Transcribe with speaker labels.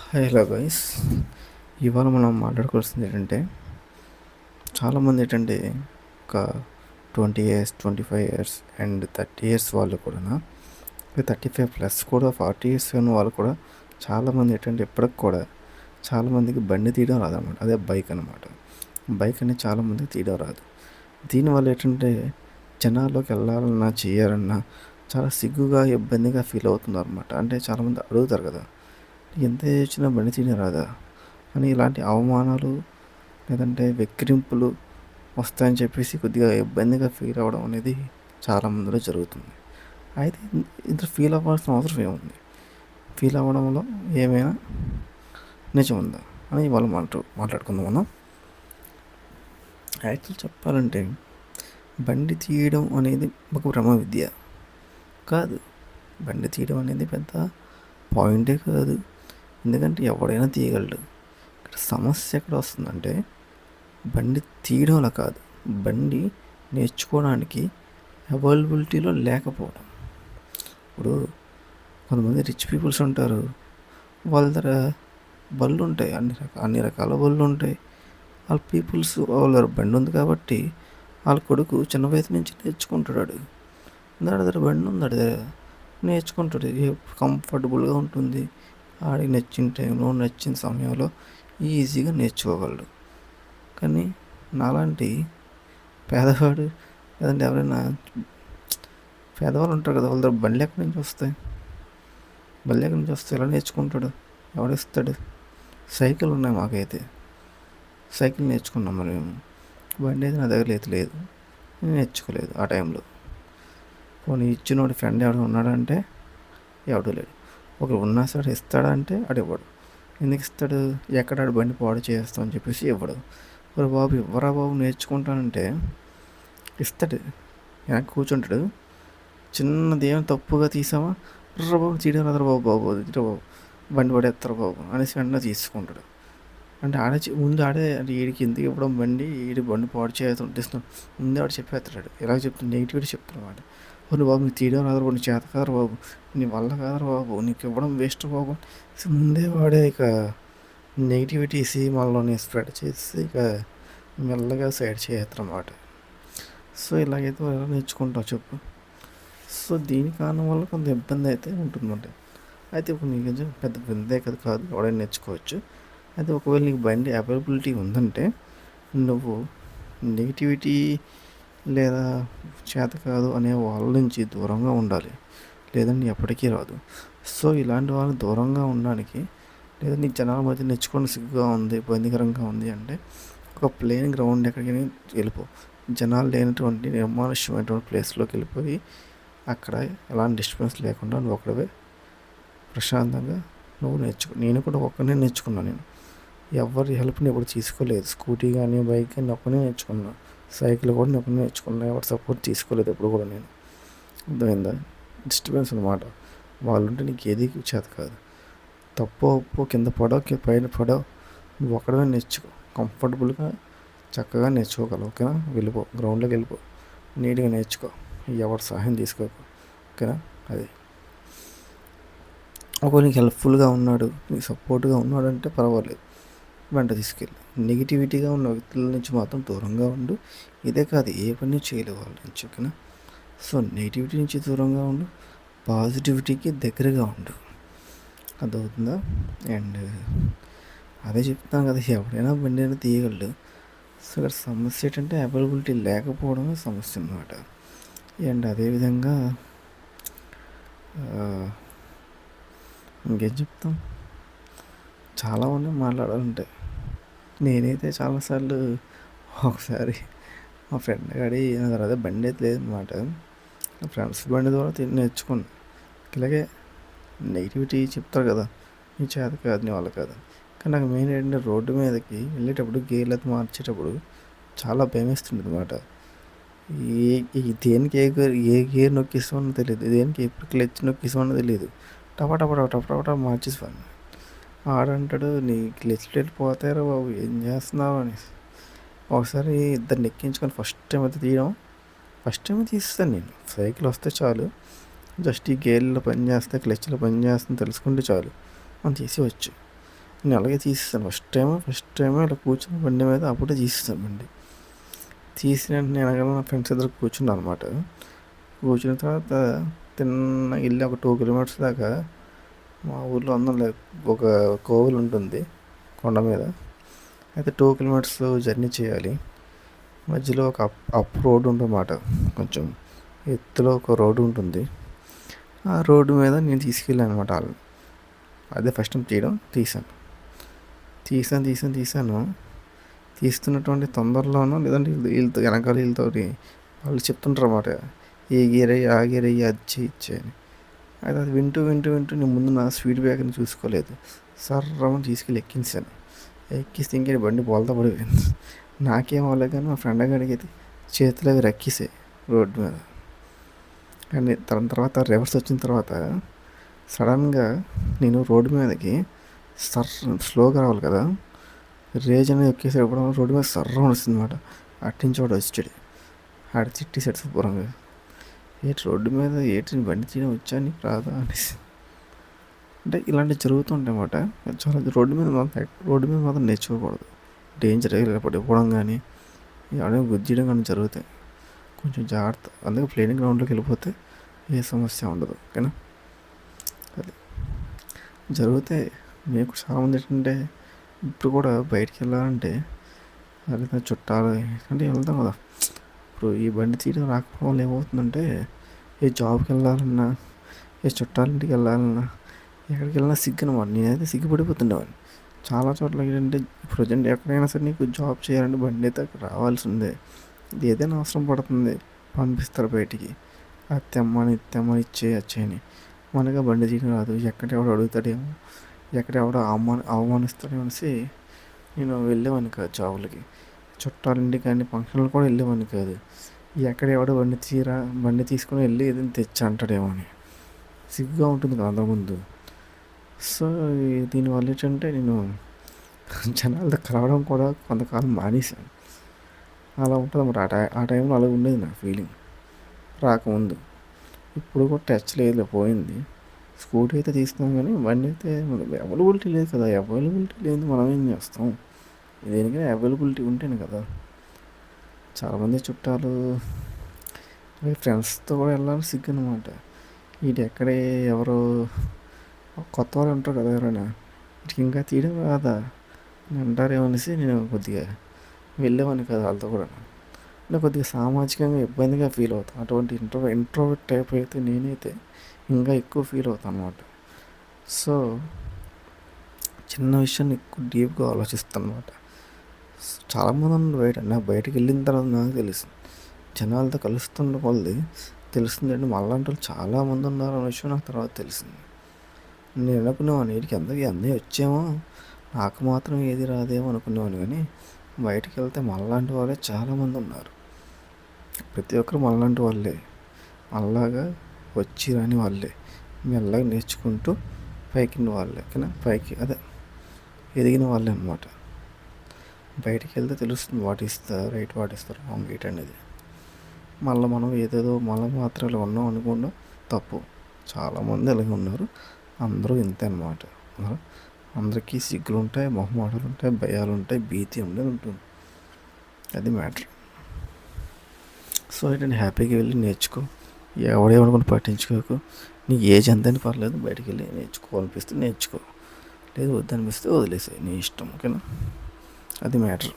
Speaker 1: Hello guys, ఇవాళ మనం మాట్లాడుకోవాల్సింది ఏంటంటే చాలామంది ఒక 20 ఇయర్స్ 25 ఇయర్స్ అండ్ 30 ఇయర్స్ వాళ్ళు కూడా 35+ కూడా 40 ఇయర్స్ ఉన్న వాళ్ళు కూడా చాలామంది ఇప్పటికి కూడా చాలామందికి బండి తీయడం రాదన్నమాట. అదే బైక్ అనమాట. బైక్ అనేది చాలామందికి తీయడం రాదు. దీనివల్ల జనాల్లోకి వెళ్ళాలన్నా చేయాలన్నా చాలా సిగ్గుగా ఇబ్బందిగా ఫీల్ అవుతున్నారు అనమాట. అంటే చాలామంది అడుగుతారు కదా, ఎంత చేసినా బండి తీయడం రాదా అని. ఇలాంటి అవమానాలు లేదంటే వెక్కిరింపులు వస్తాయని చెప్పేసి కొద్దిగా ఇబ్బందిగా ఫీల్ అవ్వడం అనేది చాలా మందిలో జరుగుతుంది. అయితే ఇంత ఫీల్ అవ్వాల్సిన అవసరం ఏముంది? ఫీల్ అవ్వడంలో ఏమైనా నిజం ఉందా అని ఇవాళ మాట్లాడుకుందాం మనం. యాక్చువల్ చెప్పాలంటే బండి తీయడం అనేది ఒక బ్రహ్మ విద్య కాదు. బండి తీయడం అనేది పెద్ద పాయింటే కాదు. ఎందుకంటే ఎవడైనా తీయగలడు. ఇక్కడ సమస్య ఎక్కడ వస్తుందంటే బండి తీయడంలో కాదు, బండి నేర్చుకోవడానికి అవైలబిలిటీలో లేకపోవడం. ఇప్పుడు కొంతమంది రిచ్ పీపుల్స్ ఉంటారు, వాళ్ళ దగ్గర బళ్ళు ఉంటాయి, అన్ని రకాల బళ్ళు ఉంటాయి. వాళ్ళ పీపుల్స్ వాళ్ళ దగ్గర బండి ఉంది కాబట్టి వాళ్ళ కొడుకు చిన్న వయసు నుంచి నేర్చుకుంటాడు. దాని దగ్గర బండి ఉంది, దగ్గర నేర్చుకుంటాడు. కంఫర్టబుల్గా ఉంటుంది. ఆడికి నచ్చిన టైంలో నచ్చిన సమయంలో ఈజీగా నేర్చుకోగలడు. కానీ నాలాంటి పేదవాడు లేదంటే ఎవరైనా పేదవాళ్ళు ఉంటారు కదా, వాళ్ళ దగ్గర బండ్లు ఎక్కడి నుంచి వస్తాయి? ఎలా నేర్చుకుంటాడు? ఎవడిస్తాడు? సైకిల్ ఉన్నాయి మాకైతే, సైకిల్ నేర్చుకున్నాం. మరి మేము బండి అయితే నా దగ్గర లేదు, నేను నేర్చుకోలేదు ఆ టైంలో. పోనీ ఇచ్చినోడు ఫ్రెండ్ ఎవడు ఉన్నాడంటే ఎవడు లేడు. ఒకరు ఉన్నా సరే ఇస్తాడంటే ఆడు ఇవ్వడు. ఎందుకు ఇస్తాడు? ఎక్కడ ఆడు బండి పాడు చేస్తామని చెప్పేసి ఇవ్వడు. మరి బాబు ఇవ్వరా బాబు నేర్చుకుంటానంటే ఇస్తాడు. వెనక్కి కూర్చుంటాడు. చిన్నది ఏమైనా తప్పుగా తీసామా, రా బాబు తీయడం రాదురా బాబు బండి పడేస్తారు బాబు అనేసి వెంటనే తీసుకుంటాడు. అంటే ముందు ఆడే అంటే వీడికి ఎందుకు ఇవ్వడం బండి, వీడి బండి పాడు చేస్తుంటే ముందే వాడు చెప్పేస్తాడు. ఇలా చెప్తాడు, నెగిటివిటీ చెప్తాడు వాడు. నువ్వు బాబు నీకు తీయడం రాదు బాబు, నీ చేత కాదు బాబు, నీ వల్ల కాదు బాబు, నీకు ఇవ్వడం వేస్ట్ బాబు. ముందే వాడే ఇక నెగిటివిటీసి మనలోని స్ప్రెడ్ చేసి ఇక మెల్లగా సైడ్ చేస్తారన్నమాట. సో ఇలాగైతే ఎలా నేర్చుకుంటావు చెప్పు? సో దీని కారణం వల్ల కొంత ఇబ్బంది అయితే ఉంటుందంట. అయితే ఇప్పుడు నీకు పెద్ద ఇబ్బందే కదా కాదు, ఎవడైనా నేర్చుకోవచ్చు. అయితే ఒకవేళ నీకు బండి అవైలబిలిటీ ఉందంటే నువ్వు నెగిటివిటీ లేదా చేత కాదు అనే వాళ్ళ నుంచి దూరంగా ఉండాలి, లేదంటే ఎప్పటికీ రాదు. సో ఇలాంటి వాళ్ళు దూరంగా ఉండడానికి, లేదా నీకు జనాల మధ్య నేర్చుకోవడం సిగ్గుగా ఉంది, ఇబ్బందికరంగా ఉంది అంటే ఒక ప్లేన్ గ్రౌండ్ ఎక్కడికైనా వెళ్ళిపో. జనాలు లేనటువంటి నిర్మానుష్యమైనటువంటి ప్లేస్లోకి వెళ్ళిపోయి అక్కడ ఎలాంటి డిస్టర్బెన్స్ లేకుండా నువ్వు ఒకడే ప్రశాంతంగా నువ్వు నేర్చుకో. నేను కూడా ఒక్కనే నేర్చుకున్నాను. నేను ఎవరి హెల్ప్ని ఎప్పుడు తీసుకోలేదు. స్కూటీ కానీ బైక్ కానీ ఒక్కనే నేర్చుకున్నాను. సైకిల్ కూడా నేను ఒక్కనే నేర్చుకున్నాను. ఎవరి సపోర్ట్ తీసుకోలేదు ఎప్పుడు కూడా నేను. అర్థమైందా? డిస్టర్బెన్స్ అనమాట. వాళ్ళు ఉంటే నీకు ఏది చేత కాదు. తప్పు ఉప్పు కింద పడవ పైన పడవ నువ్వు ఒక్కడమే నేర్చుకో. కంఫర్టబుల్గా చక్కగా నేర్చుకోగలవు. ఓకేనా? వెళ్ళిపో, గ్రౌండ్లోకి వెళ్ళిపో, నీట్గా నేర్చుకో. ఎవరి సహాయం తీసుకోకు. ఓకేనా? అది ఒకవేళ నీకు హెల్ప్ఫుల్గా ఉన్నాడు, నీకు సపోర్ట్గా ఉన్నాడు అంటే పర్వాలేదు, వెంట తీసుకెళ్ళి. నెగిటివిటీగా ఉన్న వ్యక్తుల నుంచి మాత్రం దూరంగా ఉండు. ఇదే కాదు, ఏ పని చేయలేవు వాళ్ళ నుంచి. ఓకేనా? సో నెగిటివిటీ నుంచి దూరంగా ఉండు, పాజిటివిటీకి దగ్గరగా ఉండు. అర్థమవుతుందా? అండ్ అదే చెప్తాను కదా, ఎవడైనా బండి అయినా తీయగలడు. సో ఇక్కడ సమస్య ఏంటంటే అవైలబిలిటీ లేకపోవడమే సమస్య అన్నమాట. అండ్ అదేవిధంగా ఇంకేం చెప్తాం, చాలామంది మాట్లాడాలంటే నేనైతే చాలాసార్లు ఒకసారి మా ఫ్రెండ్ గాడి అదే బండి అయితే లేదనమాట, ఫ్రెండ్స్ బండి ద్వారా నేర్చుకున్నాను. ఇలాగే నెగిటివిటీ చెప్తారు కదా, నీ చేత కాదు, నీ వాళ్ళ కాదు. కానీ నాకు మెయిన్ ఏంటంటే రోడ్డు మీదకి వెళ్ళేటప్పుడు గేర్లు అయితే మార్చేటప్పుడు చాలా భయం వేస్తుంది అనమాట. దేనికి ఏ గేర్ నొక్కిస్తామని తెలియదు, దేనికి ఎప్పుడు క్లచ్ నొక్కిస్తామని తెలియదు. టపా మార్చేసాను. ఆడంటాడు, నీ క్లచ్లు వెళ్ళిపోతారా బాబు, ఏం చేస్తున్నావు అనేసి. ఒకసారి ఇద్దరిని ఎక్కించుకొని ఫస్ట్ టైం తీస్తాను నేను. సైకిల్ వస్తే చాలు, జస్ట్ ఈ గేర్లో పని చేస్తే క్లచ్లో పని చేస్తుంది తెలుసుకుంటే చాలు మనం తీసేవచ్చు. నేను అలాగే తీసేసాను. ఫస్ట్ టైం ఇలా కూర్చున్న బండి మీద అప్పుడే తీసేసాను బండి. తీసిన వెంటనే వెనకాల నా ఫ్రెండ్స్ ఇద్దరు కూర్చున్నారు అనమాట. కూర్చున్న తర్వాత తిన్నగా వెళ్ళి ఒక 2 కిలోమీటర్స్ దాకా మా ఊర్లో అందరం ఒక కోవిల్ ఉంటుంది కొండ మీద. అయితే 2 కిలోమీటర్స్ జర్నీ చేయాలి. మధ్యలో ఒక అప్ రోడ్డు ఉంటుందన్నమాట. కొంచెం ఎత్తులో ఒక రోడ్డు ఉంటుంది. ఆ రోడ్డు మీద నేను తీసుకెళ్ళాను అనమాట వాళ్ళని. అదే ఫస్ట్ టైం తీసాను. తీస్తున్నటువంటి తొందరలోనో లేదంటే వీళ్ళతో వెనకాల వీళ్ళతోటి వాళ్ళు చెప్తుంటారు అన్నమాట, ఏ గేర్ అయ్యి ఆ గేర్ అయ్యి అది అని. అయితే అది వింటూ నేను ముందు నా స్పీడ్ బ్రేకర్ని చూసుకోలేదు. సర్రమని తీసుకెళ్ళి ఎక్కించాను. ఎక్కిస్తే ఇంకే బండి బోల్తా పడిపోయింది. నాకేం అవ్వలేదు కానీ మా ఫ్రెండ్ గారికి చేతులు అవి రక్కిసాయి రోడ్డు మీద. కానీ తర్వాత రివర్స్ వచ్చిన తర్వాత సడన్గా నేను రోడ్డు మీదకి స్లోగా రావాలి కదా, రేజ్ అనేది ఎక్కేసేటప్పుడు రోడ్డు మీద సర్రం వస్తుంది అనమాట. అట్టించి వాడు వచ్చాడు, ఆడ తిట్టేసాడు శుభ్రంగా. రోడ్డు మీద బండి తీయడం వచ్చా నీకు రాదా అనేసి. అంటే ఇలాంటివి జరుగుతుంటాయి అన్నమాట. చాలా రోడ్డు మీద మాత్రం నేర్చుకోకూడదు. డేంజర్ ఇవ్వడం కానీ అడవి గుద్దియడం కానీ జరుగుతాయి. కొంచెం జాగ్రత్త. అందుకే ప్లేయింగ్ గ్రౌండ్లోకి వెళ్ళిపోతే ఏ సమస్య ఉండదు. ఓకేనా? అది జరుగుతాయి. మీకు చాలామంది ఏంటంటే ఇప్పుడు కూడా బయటికి వెళ్ళాలంటే అదే చుట్టాలు అంటే వెళ్తాం కదా. ఇప్పుడు ఈ బండి తీయడం రాకపోవడం వల్ల ఏమవుతుందంటే, ఏ జాబ్కి వెళ్ళాలన్నా, ఏ చుట్టాలింటికి వెళ్ళాలన్నా, ఎక్కడికి వెళ్ళినా సిగ్గు అనమాట. నేనైతే సిగ్గుపడిపోతుండేవాడిని. చాలా చోట్ల ఏంటంటే ప్రజెంట్ ఎక్కడైనా సరే నీకు జాబ్ చేయాలంటే బండి అయితే అక్కడ రావాల్సిందే. ఇది ఏదైనా అవసరం పడుతుంది, పంపిస్తారు బయటికి. అది తెమ్మని ఇచ్చేయని. మనగా బండి తీయడం రాదు, ఎక్కడెవడో అడుగుతాడేమో, ఎక్కడెవడో అవమానిస్తాడేమో అనేసి నేను వెళ్ళేవాడిని కాదు జాబులకి. చుట్టాలింటికి కానీ ఫంక్షన్లు కూడా వెళ్ళేవాడిని కాదు. ఎక్కడెవడో బండి తీసుకొని వెళ్ళి ఏదైనా తెచ్చి అంటాడేమో అని సిగ్గుగా ఉంటుంది కదా అంతకుముందు. సో దీనివల్ల ఏంటంటే నేను జనాలతో కలవడం కూడా కొంతకాలం మానేశాను. అలా ఉంటుంది అన్నమాట. ఆ టైంలో అలా ఉండేది నా ఫీలింగ్ రాకముందు. ఇప్పుడు కూడా టచ్ లేదు, పోయింది. స్కూటీ అయితే తీస్తాం కానీ బండి అయితే అవైలబిలిటీ లేదు కదా. అవైలబిలిటీ లేదు, మనం ఏం చేస్తాం? దేనికైనా అవైలబిలిటీ ఉంటేనే కదా. చాలామంది చుట్టాలు ఫ్రెండ్స్తో కూడా వెళ్ళాలని సిగ్గు అనమాట. ఇటు ఎక్కడే ఎవరో కొత్త వాళ్ళు ఉంటారు కదా, ఎవరైనా ఇటుకి ఇంకా తీయడం రాదా అని అంటారేమో అనేసి నేను కొద్దిగా వెళ్ళేవాడిని కదా వాళ్ళతో కూడా. అంటే కొద్దిగా సామాజికంగా ఇబ్బందిగా ఫీల్ అవుతాను. అటువంటి ఇంట్రోవర్ట్ టైప్ అయితే నేనైతే ఇంకా ఎక్కువ ఫీల్ అవుతాను అనమాట. సో చిన్న విషయాన్ని ఎక్కువ డీప్గా ఆలోచిస్తాను అనమాట. చాలామంది ఉన్నారు బయటకు వెళ్ళిన తర్వాత నాకు తెలుసు, జనాలతో కలుస్తున్న వాళ్ళది తెలుస్తుందండి. మళ్ళాంటి వాళ్ళు చాలామంది ఉన్నారు అనే విషయం నాకు తర్వాత తెలిసింది. నేను అనుకునేవాడిని వీడికి అందరికీ అన్నీ వచ్చేమో, నాకు మాత్రం ఏది రాదేమో అనుకునేవాడిని. కానీ బయటికి వెళ్తే మనలాంటి వాళ్ళే చాలామంది ఉన్నారు. ప్రతి ఒక్కరు మనలాంటి వాళ్ళే, అలాగా వచ్చి రాని వాళ్ళే, మెల్లగా నేర్చుకుంటూ పైకి వాళ్ళే, పైకి ఎదిగిన వాళ్ళే అన్నమాట. బయటికి వెళ్తే తెలుస్తుంది what is the right, what is the wrong right అనేది. మళ్ళీ మనం ఏదేదో మాత్రాలు ఉన్నాం అనుకోవడం తప్పు. చాలామంది అలాగే ఉన్నారు. అందరూ ఇంతే అన్నమాట. అందరికీ సిగ్గులు ఉంటాయి, మొహమాటాలు ఉంటాయి, భయాలు ఉంటాయి, భీతి అనేది ఉంటుంది. అది మ్యాటర్. సో ఏంటంటే హ్యాపీగా వెళ్ళి నేర్చుకో. ఎవడేమనుకుని పట్టించుకోకు. నీకు ఏజ్ ఎంతైనా పర్లేదు, బయటికి వెళ్ళి నేర్చుకోవాలనిపిస్తే నేర్చుకో, లేదు వద్దనిపిస్తే వదిలేసాయి, నీ ఇష్టం. ఓకేనా? అది మ్యాటర్.